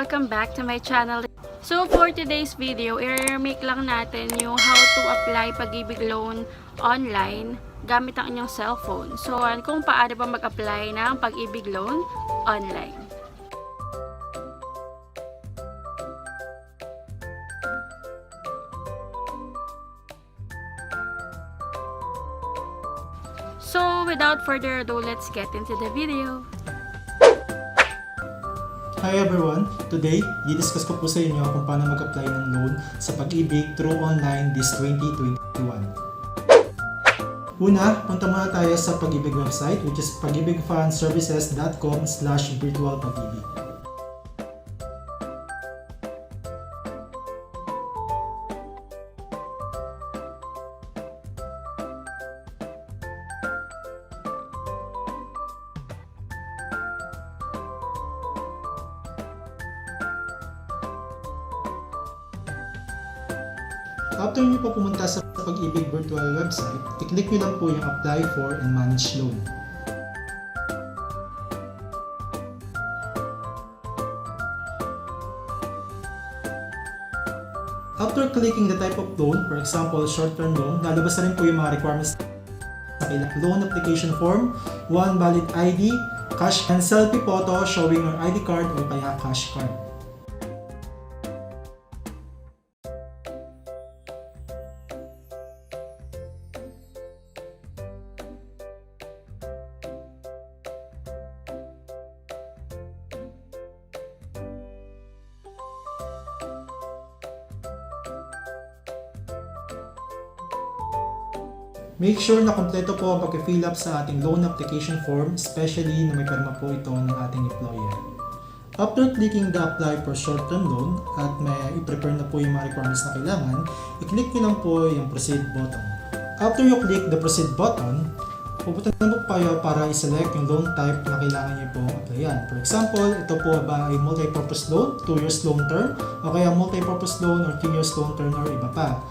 Welcome back to my channel. So for today's video, i-remake lang natin yung how to apply Pag-IBIG loan online gamit ang inyong cellphone. So kung paano ba mag-apply ng Pag-IBIG loan online. So without further ado, let's get into the video. Hi everyone! Today, i-discuss ko po sa inyo kung paano mag-apply ng loan sa Pag-IBIG through online this 2021. Una, punta muna tayo sa Pag-IBIG website which is pagibigfundservices.com/virtualpag-ibig. After nyo po pumunta sa Pag-IBIG virtual website, i-click nyo lang po yung Apply for and Manage Loan. After clicking the type of loan, for example, short-term loan, lalabas na rin po yung mga requirements sa loan application form, one valid ID, cash, and selfie photo showing your ID card o kaya cash card. Make sure na kompleto po ang pag-fill up sa ating loan application form, especially na may pirma po ito ng ating employer. After clicking the apply for short-term loan at may i-prepare na po yung mga requirements na kailangan, i-click nyo lang po yung proceed button. After you click the proceed button, pupunta na po kayo para i-select yung loan type na kailangan nyo po applyan. For example, ito po ba ay multi-purpose loan, 2 years loan term, o kaya multi-purpose loan or 3 years loan term or iba pa.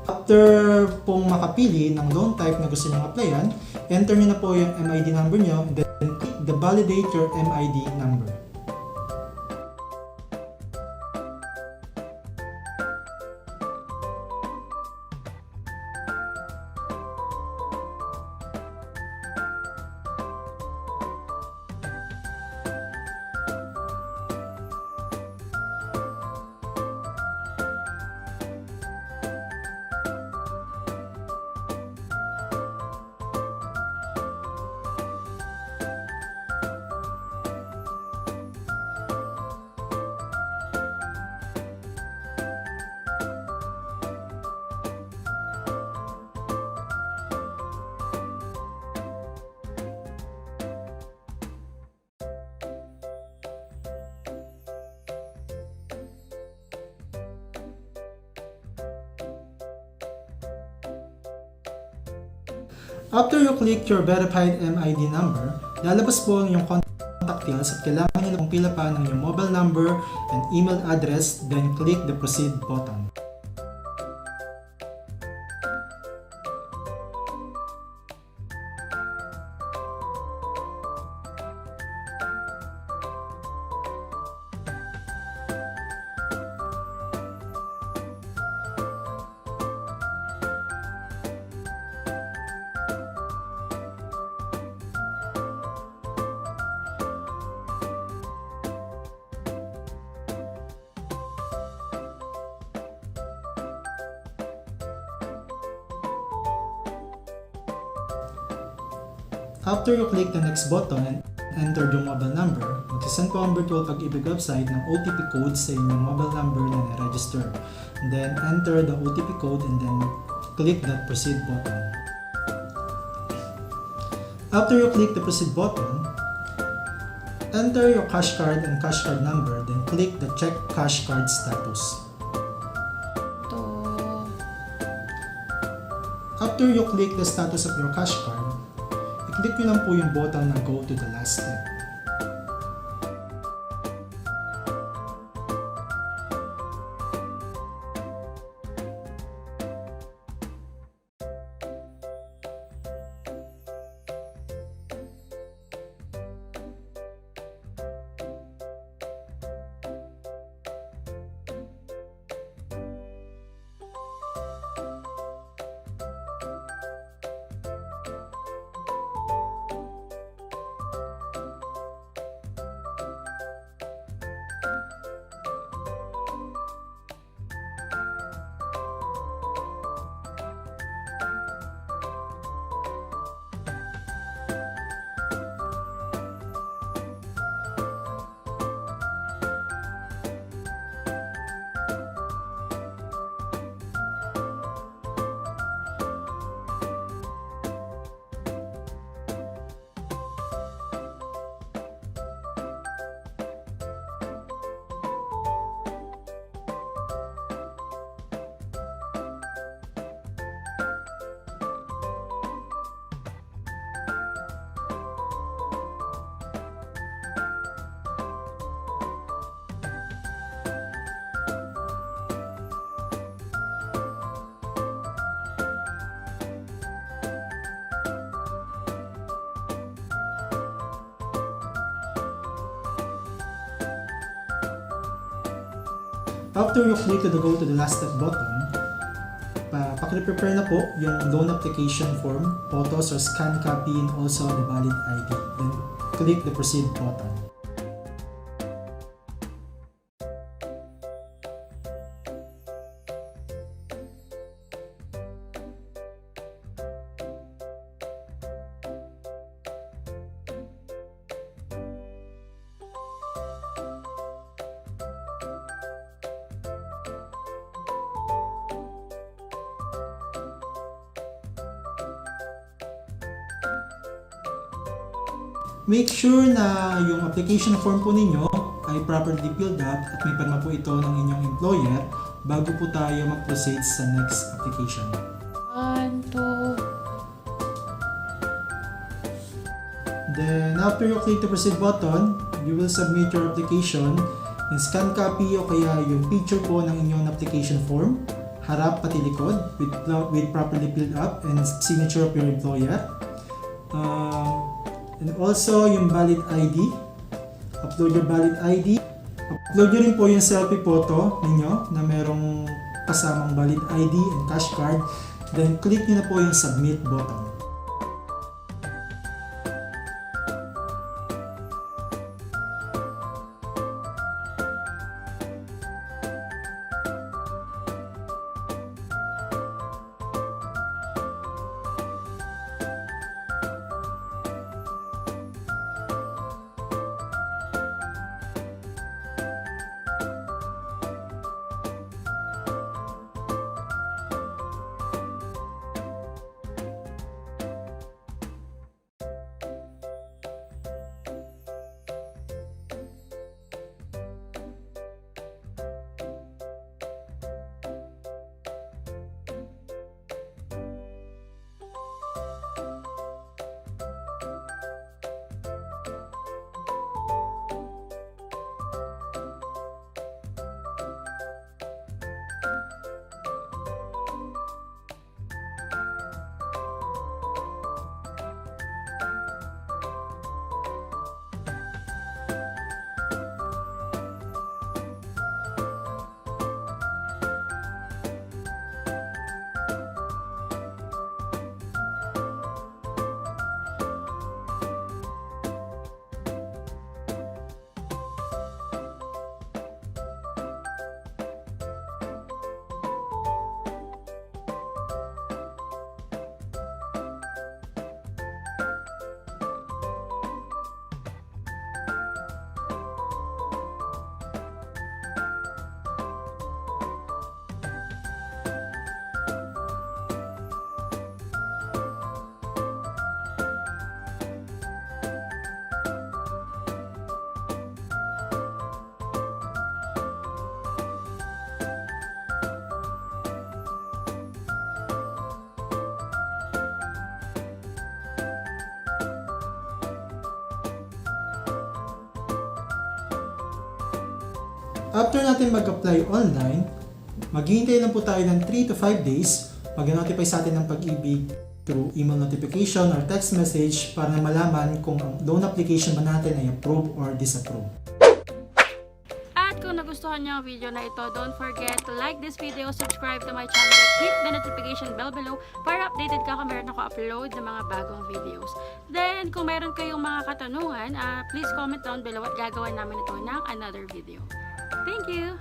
After pong makapili ng loan type na gusto nyo applyan, enter nyo na po yung MID number nyo, then click the validate your MID number. After you click your verified MID number, lalabas po ang iyong contact details at kailangan nyo lang pila pa ng iyong mobile number and email address, then click the proceed button. After you click the next button and enter your mobile number, magsisend po ang virtual Pag-IBIG website ng OTP code sa inyong mobile number na na-register. Then enter the OTP code and then click the proceed button. After you click the proceed button, enter your cash card and cash card number, then click the check cash card status. After you click the status of your cash card, i-click nyo lang po yung button na go to the last step. After you click to go to the last step button, paki-prepare na po yung loan application form, photos or scan copy, and also the valid ID. Then click the proceed button. Make sure na yung application form po ninyo ay properly filled up at may pirma po ito ng inyong employer bago po tayo mag-proceed sa next application. 1, 2. Then after you click the proceed button, you will submit your application in scan copy o kaya yung picture po ng inyong application form, harap pati likod with properly filled up and signature of your employer. And also yung valid ID, upload your valid ID. Upload nyo rin po yung selfie photo ninyo na merong kasamang valid ID and cash card. Then click nyo na po yung submit button. After natin mag-apply online, maghihintay lang po tayo ng 3 to 5 days mag-notify sa atin ng Pag-IBIG through email notification or text message para na malaman kung ang loan application ba natin ay approve or disapprove. At kung nagustuhan niyo ang video na ito, don't forget to like this video, subscribe to my channel, at hit the notification bell below para updated ka kung meron ako upload ng mga bagong videos. Then, kung meron kayong mga katanungan, please comment down below at gagawa namin ito ng another video. Thank you!